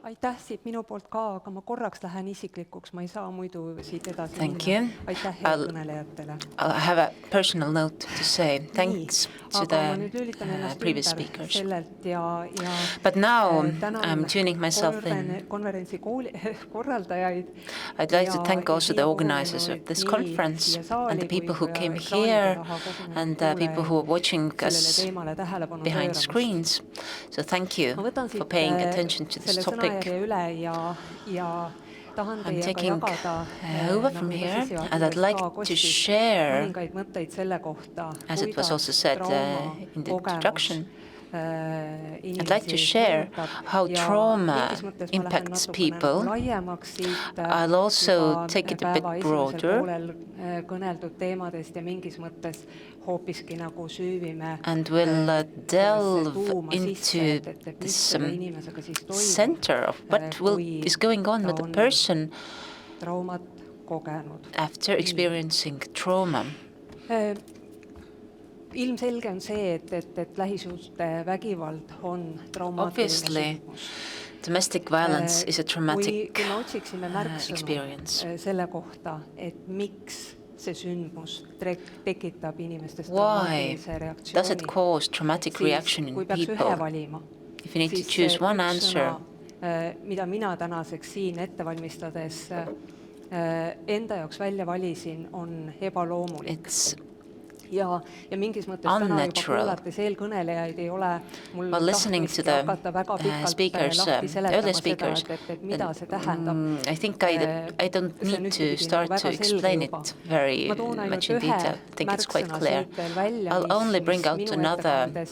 Aitäh siit minu poolt ka, aga ma korraks lähen isiklikuks, ma ei saa muidu siit edasi Thank minna. you. Aitäh head kõnelejatele. I have a personal note to say. Thanks to Aga ma nüüd the lülitan ennast previous ümber speakers. sellelt ja But now tänan I'm tuning myself in. konverentsi korraldajaid. I'd like to thank also the organizers of this conference and the people who came here and the people who are watching us behind screens. So thank you for paying attention to this topic. I'm taking over from here, and I'd like to share, as it was also said in the introduction, I'd like to share how trauma impacts people. I'll also take it a bit broader and will delve into this center of what is going on with the person after experiencing trauma. Ilmselge on see, et lähisuhte vägivald on traumaatiline sündmus. Domestic violence is a traumatic kui me otsiksime märksõnu experience. Selle kohta, et miks see sündmus tekitab inimestest Why traumaatilise reaktsiooni. does it cause traumatic reaction in kui peaks people? ühe valima, If you need to choose one answer, mida mina tänaseks siin ette valmistades enda jaoks välja valisin, on ebaloomulik. it's Ja mingis mõttes täna juba kuulates eelkõnelejaid ei ole mul tahtmist hakata väga pikalt lahti seletama seda, et mida see tähendab. I think I don't need to start to explain it very much in detail. I think it's quite clear. I'll only bring out another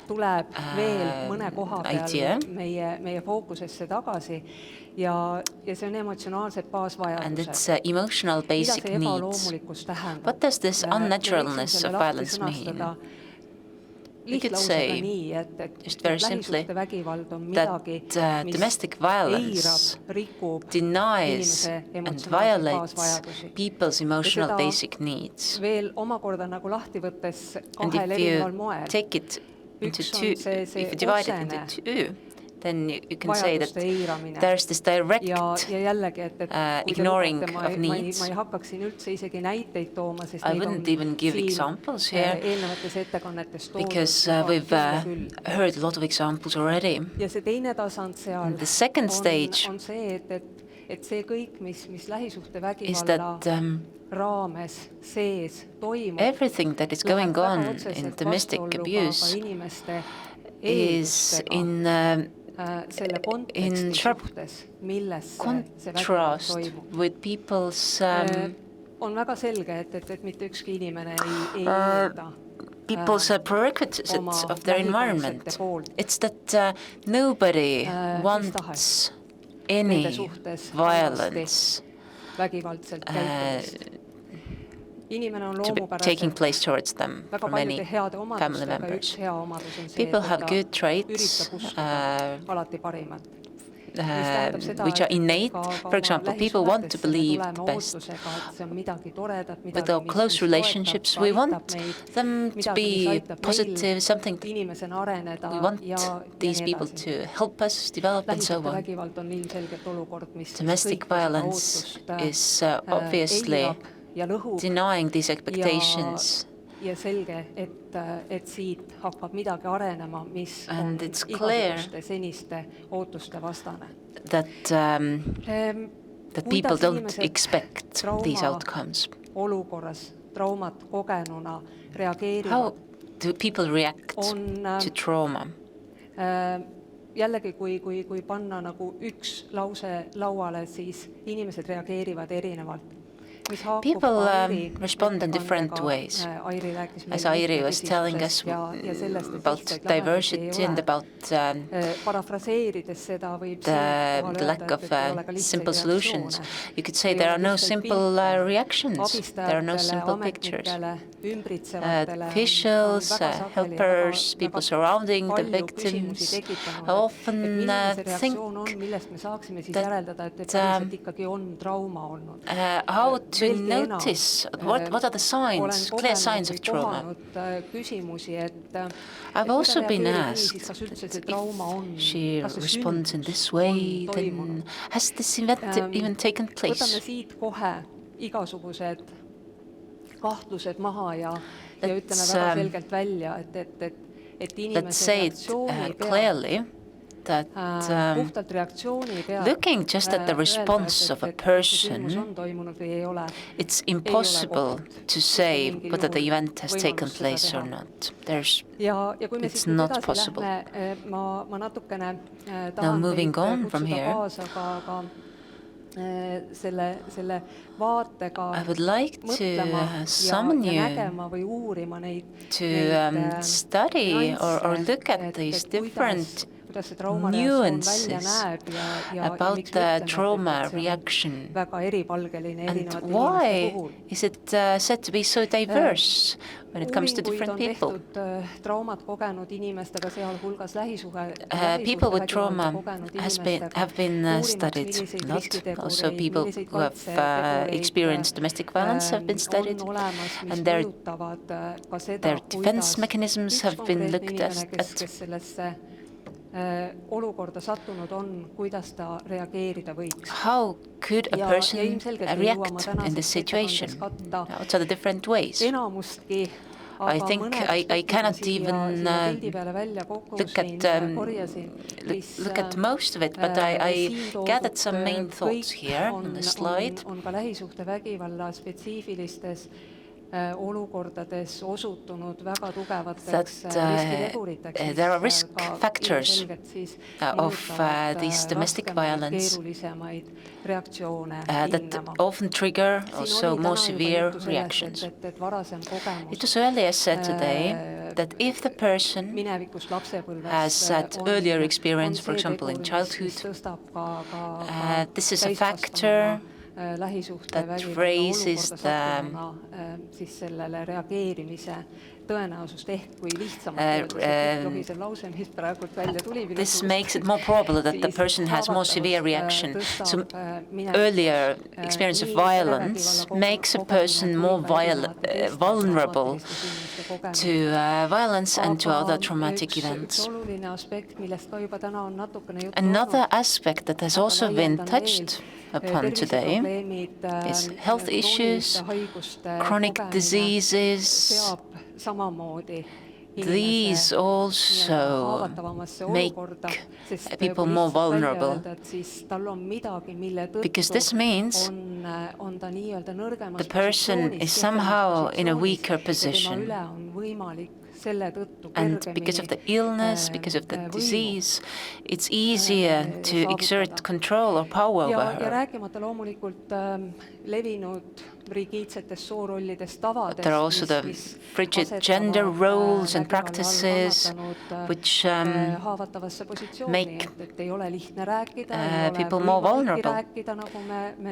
tuleb veel mõne koha peal meie fookusesse tagasi ja see on emotsionaalsed baasvajadused. And it's emotional basic needs. What does this unnaturalness of violence mean? You could say, just very simply, that domestic violence denies and violates people's emotional basic needs. Veel omakorda nagu lahti võttes And kahel if you erineval moel. take it into two, if you divide it into two, then you can say that there's this direct ignoring of needs. I wouldn't even give examples here because we've heard a lot of examples already. And the second stage is that everything that is going on in domestic abuse is in sharp contrast with people's people's prerequisites of their environment. It's that nobody wants any violence taking place towards them from any family members. People have good traits which are innate. For example, people want to believe the best. With our close relationships, we want them to be positive, something that we want these people to help us develop and so on. Domestic violence is obviously denying these expectations. And it's clear that people don't expect these outcomes. How do people react to trauma? Jällegi, kui panna nagu üks lause lauale, siis inimesed reageerivad erinevalt. People respond in different ways. As Airi was telling us about diversity and about the lack of simple solutions, you could say there are no simple reactions, there are no simple pictures. Officials, helpers, people surrounding the victims often think that how to notice what are the signs, clear signs of trauma. I've also been asked if she responds in this way, then has this event even taken place? Võtame siit kohe igasugused kahtlused maha ja ütleme väga selgelt välja, et inimese reaktsiooni clearly that looking just at the response of a person, it's impossible to say whether the event has taken place or not. It's not possible. Now moving on from here, I would like to summon you to study or look at these different nuances about the trauma reaction and why is it said to be so diverse when it comes to different people. People with trauma have been studied a lot. Also people who have experienced domestic violence have been studied, and their defense mechanisms have been looked at. How could a person react in this situation? What are the different ways? I think I cannot even look at most of it, but I gathered some main thoughts here on the slide. That there are risk factors of this domestic violence that often trigger also more severe reactions. It was earlier said today that if the person has had earlier experience, for example in childhood, this is a factor that raises this makes it more probable that the person has more severe reaction. So earlier experience of violence makes a person more vulnerable to violence and to other traumatic events. Another aspect that has also been touched upon today is health issues, chronic diseases. These also make people more vulnerable, because this means the person is somehow in a weaker position. And because of the illness, because of the disease, it's easier to exert control or power over her. There are also the rigid gender roles and practices which make people more vulnerable.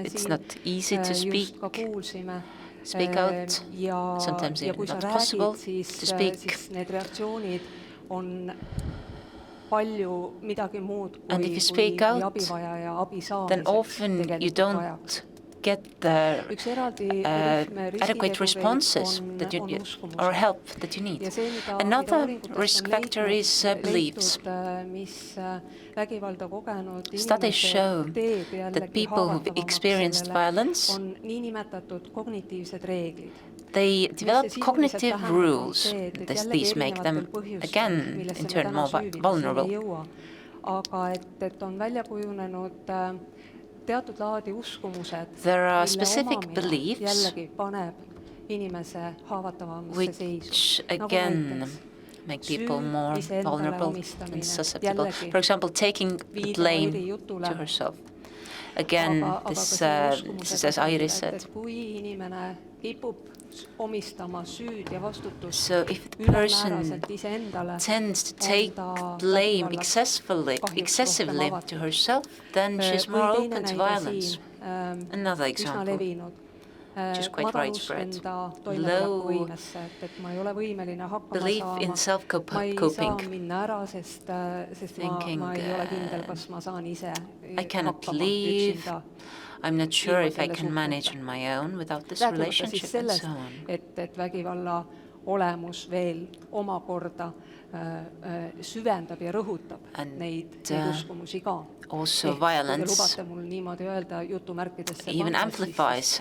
It's not easy to speak out, sometimes even not possible to speak. And if you speak out, then often you don't get the adequate responses that or help that you need. Another risk factor is beliefs. Studies show that people who've experienced violence, they develop cognitive rules. These make them, again, in turn more vulnerable. There are specific beliefs which, again, make people more vulnerable and susceptible. For example, taking the blame to herself. Again, this is as Iris said. So if the person tends to take blame excessively to herself, then she's more open to violence. Another example. which is quite widespread. Low belief in self-coping. Thinking, I cannot leave. I'm not sure if I can manage on my own without this relationship and so on. Et vägivalla olemus veel omakorda süvendab ja rõhutab neid uskumusi ka. Also violence lubate mul niimoodi öelda jutumärkidesse even amplifies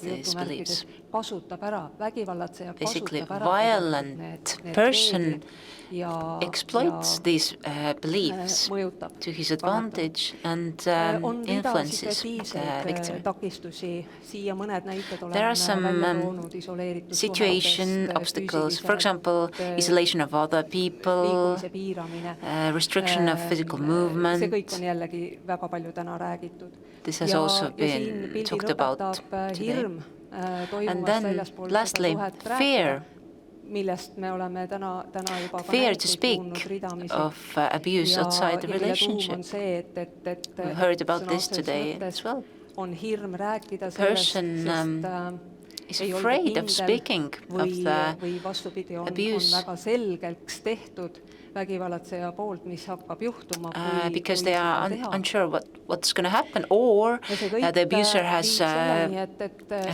these beliefs. Kasutab ära, vägivallatseja basically kasutab ära violent person exploits these beliefs mõjutab, to his advantage and influences the victim. Takistusi, siia mõned näited There are some situation obstacles, for example, isolation of other people, restriction of physical movement. See kõik on jällegi väga palju täna räägitud. This has also been talked about today. And then lastly, fear. Millest me oleme täna juba fear to speak of abuse outside the relationship. We've heard about this today as well. On hirm rääkida sellest, person is afraid of speaking of the abuse. On väga selgeks tehtud vägivallatseja poolt, mis hakkab juhtuma, because they are unsure what's going to happen, or the abuser has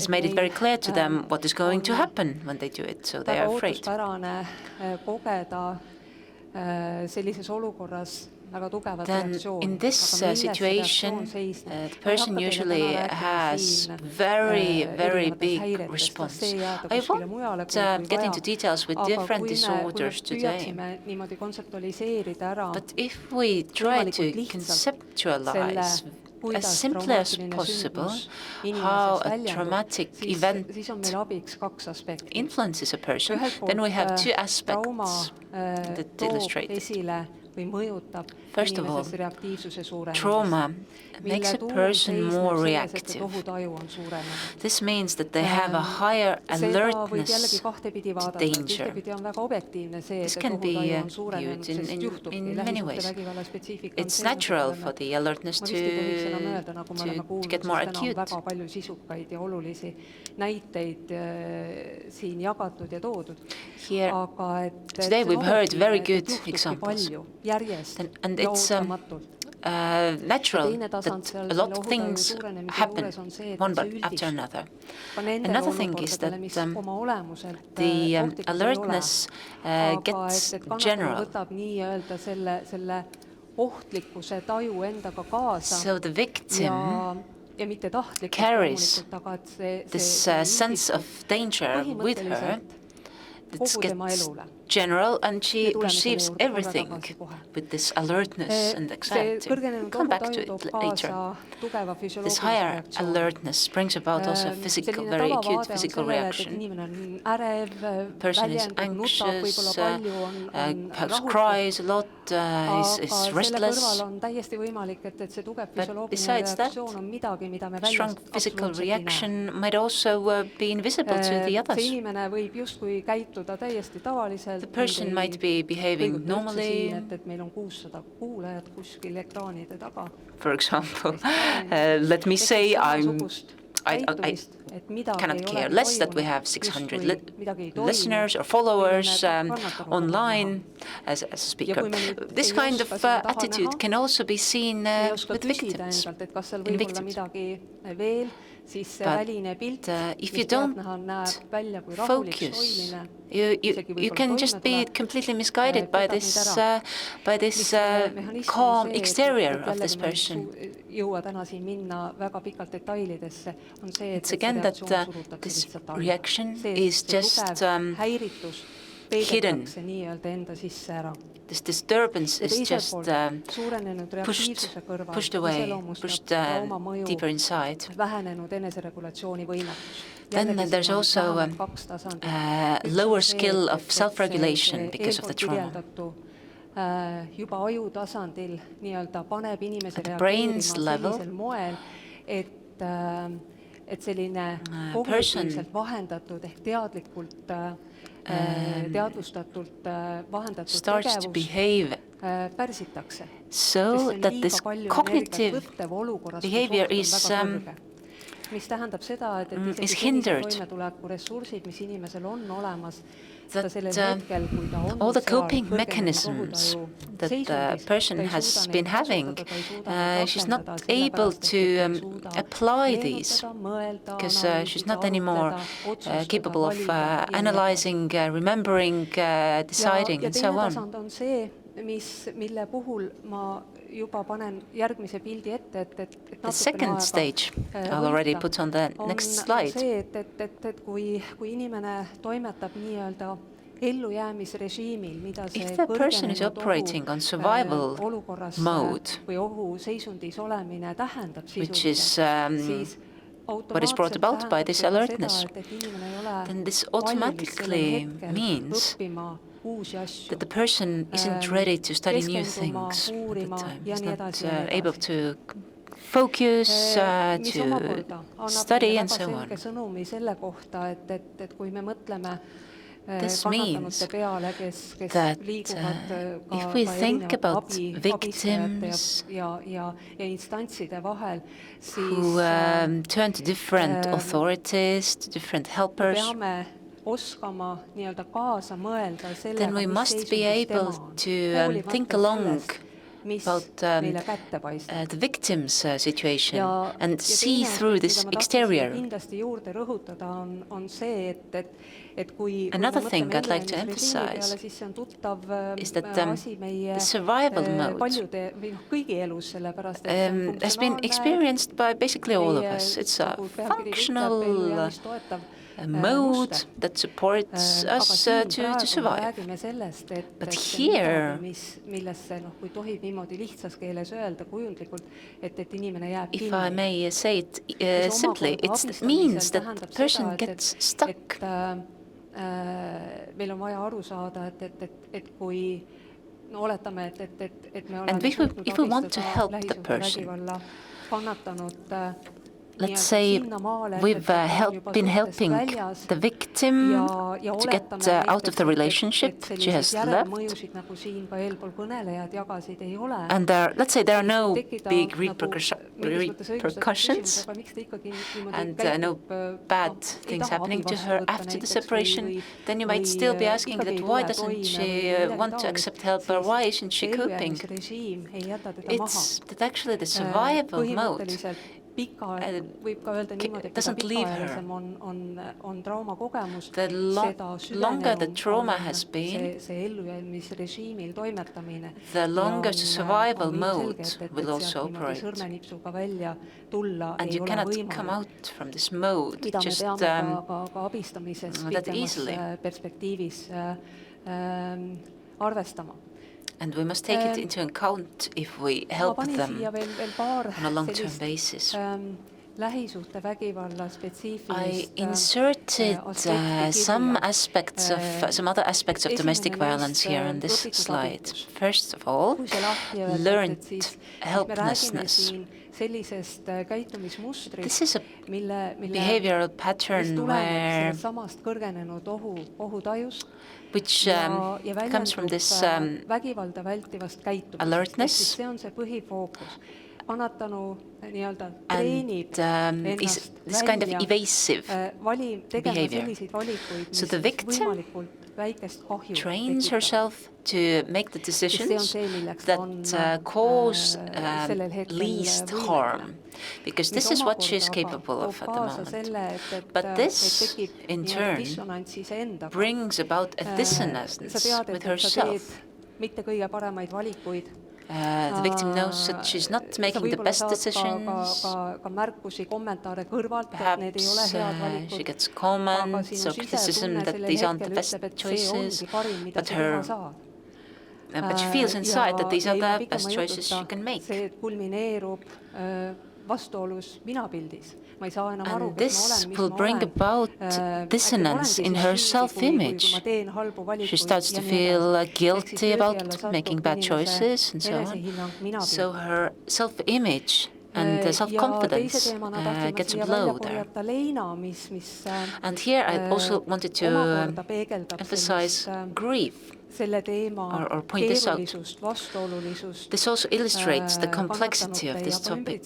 made it very clear to them what is going to happen when they do it, so they are afraid. Kogeda sellises olukorras väga tugevat reaktsiooni. In this situation, the person usually has very big response. I won't get into details with different disorders today. But if we try to conceptualize as simply as possible how a traumatic event influences a person, then we have two aspects that illustrate it. First of all, trauma makes a person more reactive. This means that they have a higher alertness to danger. This can be viewed in many ways. It's natural for the alertness to get more acute. Here, today we've heard very good examples. And it's natural that a lot of things happen one after another. Another thing is that the alertness gets general. So the victim carries this sense of danger with her. It gets general, and she perceives everything with this alertness and anxiety. We'll come back to it later. This higher alertness brings about also physical, very acute physical reaction. Person is anxious, perhaps cries a lot, is restless. But besides that, strong physical reaction might also be invisible to the others. The person might be behaving normally. For example, let me say I cannot care less that we have 600 listeners or followers online as a speaker. This kind of attitude can also be seen with victims. In victims. But if you don't focus, you can just be completely misguided by this calm exterior of this person. It's again that this reaction is just hidden. This disturbance is just pushed away, pushed deeper inside. Then there's also a lower skill of self-regulation because of the trauma. At the brain's level, a person starts to behave so that this cognitive behavior is is hindered. That all the coping mechanisms that the person has been having, she's not able to apply these because she's not anymore capable of analyzing, remembering, deciding, and so on. The second stage I'll already put on the next slide. If the person is operating on survival mode, which is what is brought about by this alertness, then this automatically means that the person isn't ready to study new things at the time. He's not able to focus, to study, and so on. This means that if we think about victims who turn to different authorities, to different helpers, then we must be able to think along about the victim's situation and see through this exterior. Another thing I'd like to emphasize is that the survival mode has been experienced by basically all of us. It's a functional mode that supports us to survive. But here, if I may say it simply, it means that the person gets stuck. And if we want to help the person, let's say we've been helping the victim to get out of the relationship she has left. And let's say there are no big repercussions and no bad things happening to her after the separation. Then you might still be asking that why doesn't she want to accept help, or why isn't she coping? It's that actually the survival mode doesn't leave her. The longer the trauma has been, the longer the survival mode will also operate. And you cannot come out from this mode just that easily. And we must take it into account if we help them on a long-term basis. I inserted some other aspects of domestic violence here on this slide. First of all, learned helplessness. This is a behavioral pattern which comes from this alertness and is this kind of evasive behavior. So the victim trains herself to make the decisions that cause least harm, because this is what she is capable of at the moment. But this, in turn, brings about a dissonance with herself. The victim knows that she's not making the best decisions. Perhaps she gets comments or criticism that these aren't the best choices, but she feels inside that these are the best choices she can make. And this will bring about dissonance in her self-image. She starts to feel guilty about making bad choices and so on. So her self-image and self-confidence gets a blow there. And here I also wanted to emphasize grief. Or point this out. This also illustrates the complexity of this topic.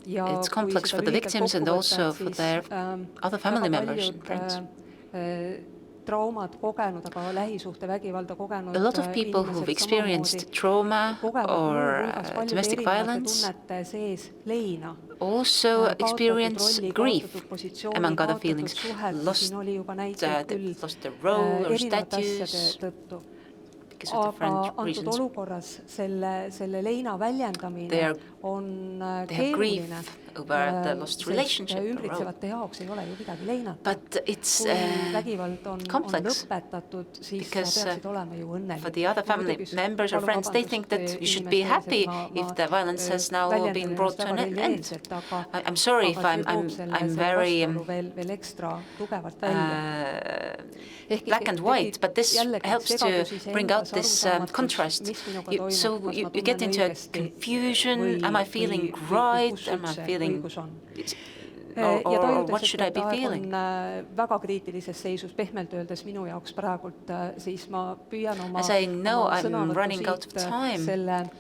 It's complex for the victims and also for their other family members and friends. Traumad kogenud, aga lähisuhtevägivalda kogenud A lot of people who've experienced trauma or domestic violence also experience grief, among other feelings. They've lost their role or status because of different reasons. Olukorras selle leina väljendamine on keeruline. Over the lost relationship but it's complex because for the other family members or friends they think that you should be happy if the violence has now been brought to an end. I'm sorry if I'm very black and white, but this helps to bring out this contrast. So you get into a confusion. Am I feeling right? Am I feeling or what should I be feeling? Väga kriitilises seisus pehmelt öeldes minu jaoks praegult, siis ma püüan oma as I know I'm running out of time, selle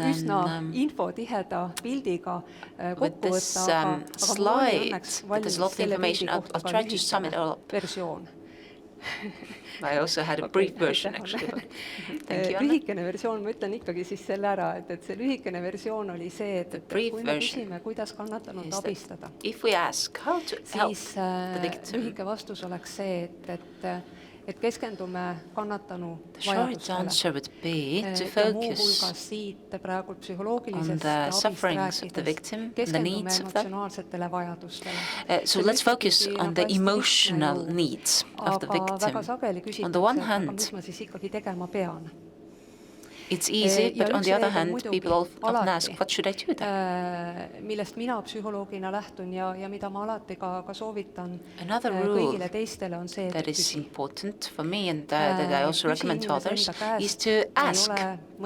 üsna infotiheda pildiga kokku võtta, aga mul oli õnneks valmis selle pildi kohta ka versioon. I also had a brief version actually. Thank you, Anna. Lühikene versioon, ma ütlen ikkagi siis selle ära, et see lühikene versioon oli see, et kui me küsime, kuidas kannatanud abistada, if we ask how to help the victim, lühike vastus oleks see, et keskendume kannatanu vajadustele. Ja muuhulgas siit praegu psühholoogilisest abist rääkides keskendume emotsionaalsetele vajadustele. So let's focus on the emotional needs of the victim. Aga väga sageli küsitakse, mis ma siis ikkagi tegema pean. It's easy, but on the other hand, people often ask, what should I do then? Millest mina psühholoogina lähtun ja mida ma alati ka soovitan kõigile teistele on see, that is important for me and that I also recommend to others is to ask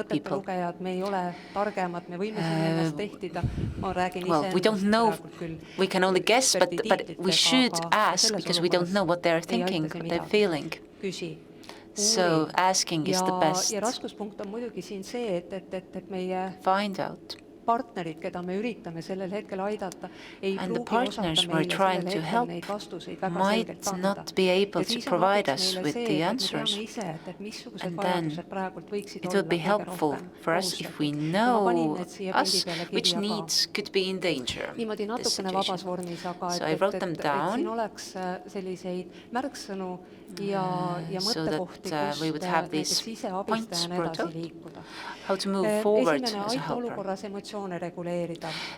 people. Me ei ole targemad, me võime siin ennast tehtida. Ma räägin well, we don't know, we can only guess, but we should ask because we don't know what they're thinking, what they're feeling. So asking is the best. Ja raskuspunkt on muidugi siin see, et meie find out. Partnerid, keda me üritame sellel hetkel aidata, ei pruugi osata meile sellel hetkel neid vastuseid väga selgelt anda. Not be able to provide us with the answers. And then it would be helpful for us if we know us which needs could be in danger. This situation. So I wrote them down so that we would have these points brought out, how to move forward as a helper.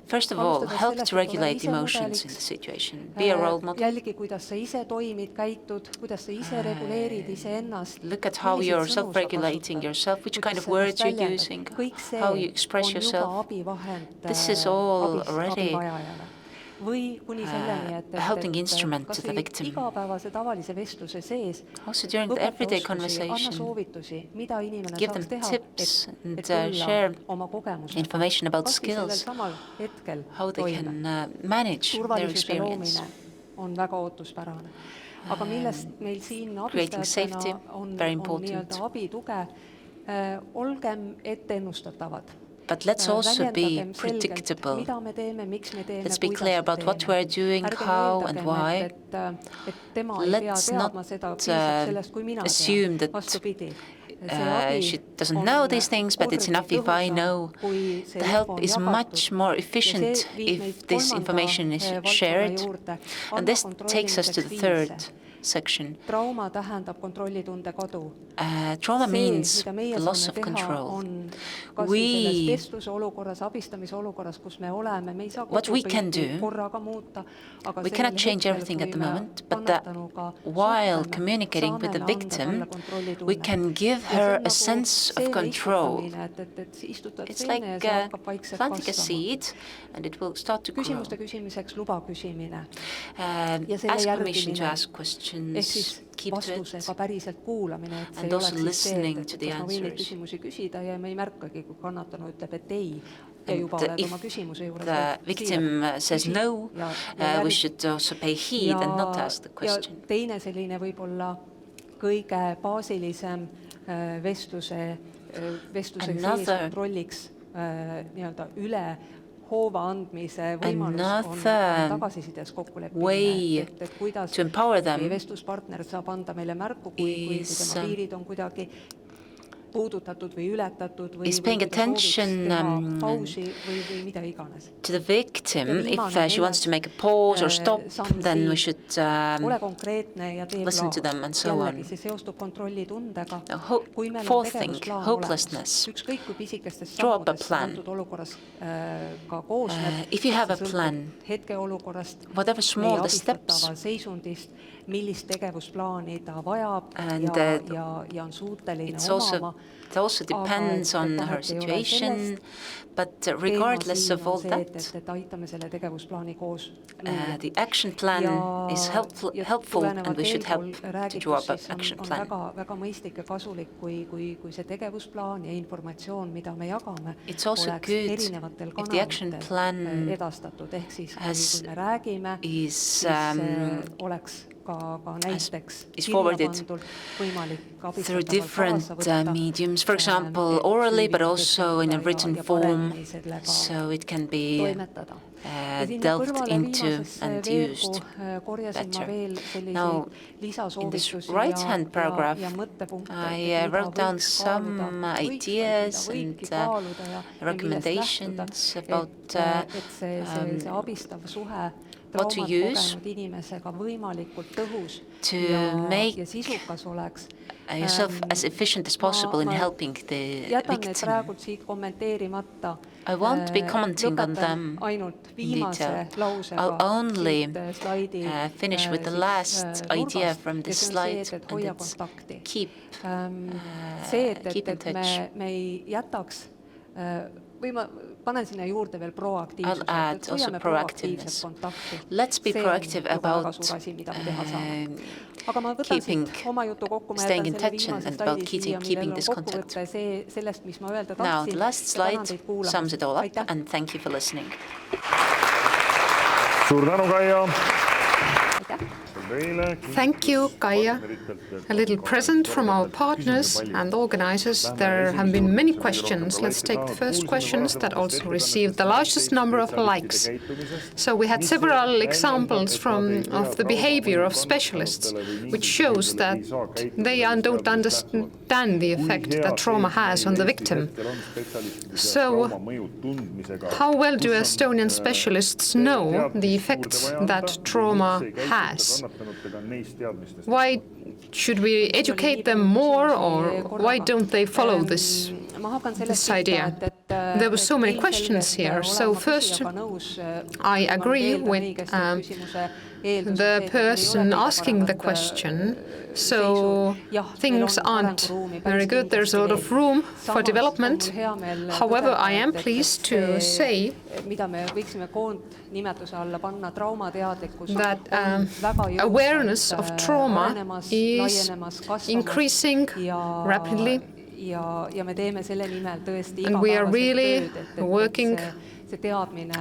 First of all, help to regulate emotions in the situation. Be a role model. Look at how you're self-regulating yourself, which kind of words you're using, how you express yourself. This is all already a helping instrument to the victim. Also during the everyday conversation, give them tips and share information about skills, how they can manage their experience. Creating safety, very important. But let's also be predictable. Let's be clear about what we're doing, how and why. Let's not assume that she doesn't know these things, but it's enough if I know. The help is much more efficient if this information is shared. And this takes us to the third section. Trauma means the loss of control. What we can do, we cannot change everything at the moment, but while communicating with the victim, we can give her a sense of control. It's like planting a seed, and it will start to grow. Ask permission to ask questions. Keep to it, and also listening to the answers. And if the victim says no, we should also pay heed and not ask the question. Teine selline võib-olla kõige baasilisem vestluse sees kontrolliks nii-öelda üle way to empower them is paying attention to the victim. If she wants to make a pause or stop, then we should listen to them and so on. Fourth thing, hopelessness. Draw up a plan. If you have a plan, whatever small the steps, and it also depends on her situation, but regardless of all that, the action plan is helpful and we should help to draw up an action plan. It's also good if the action plan is forwarded through different mediums, for example, orally, but also in a written form, so it can be delved into and used better. Now, in this right-hand paragraph, I wrote down some ideas and recommendations about what to use to make yourself as efficient as possible in helping the victim. I won't be commenting on them in detail. I'll only finish with the last idea from this slide, and it's keep in touch. I'll add also proactiveness. Let's be proactive about staying in touch and about keeping this contact. Now, the last slide sums it all up, and thank you for listening. Suur tänu, Kaia. Thank you, Kaia. A little present from our partners and organizers. There have been many questions. Let's take the first questions that also received the largest number of likes. So we had several examples of the behavior of specialists, which shows that they don't understand the effect that trauma has on the victim. So how well do Estonian specialists know the effects that trauma has? Why should we educate them more, or why don't they follow this idea? There were so many questions here. So first, I agree with the person asking the question. So things aren't very good. There's a lot of room for development. However, I am pleased to say that awareness of trauma is increasing rapidly. And we are really working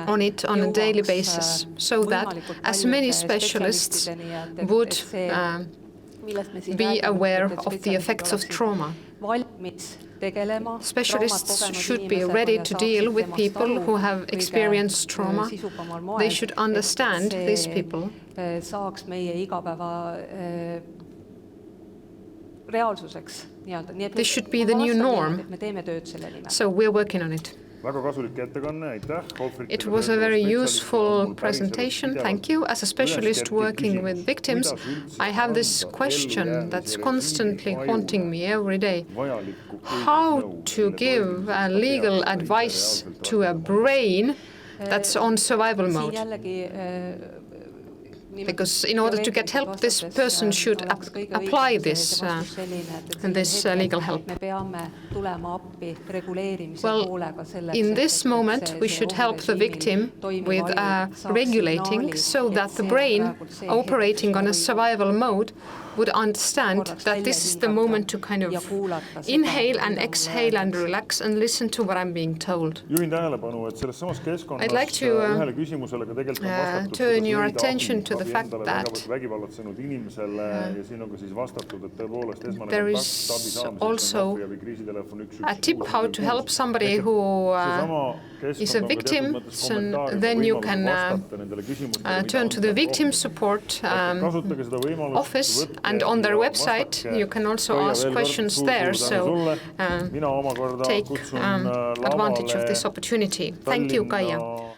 on it on a daily basis, so that as many specialists would be aware of the effects of trauma. Specialists should be ready to deal with people who have experienced trauma. They should understand these people. This should be the new norm. So we're working on it. It was a very useful presentation. Thank you. As a specialist working with victims, I have this question that's constantly haunting me every day. How to give legal advice to a brain that's on survival mode? Because in order to get help, this person should apply this legal help. Well, in this moment, we should help the victim with regulating, so that the brain operating on a survival mode would understand that this is the moment to kind of inhale and exhale and relax and listen to what I'm being told. I'd like to turn your attention to the fact that there is also a tip how to help somebody who is a victim. So then you can turn to the victim support office, and on their website you can also ask questions there. So take advantage of this opportunity. Thank you, Kaia.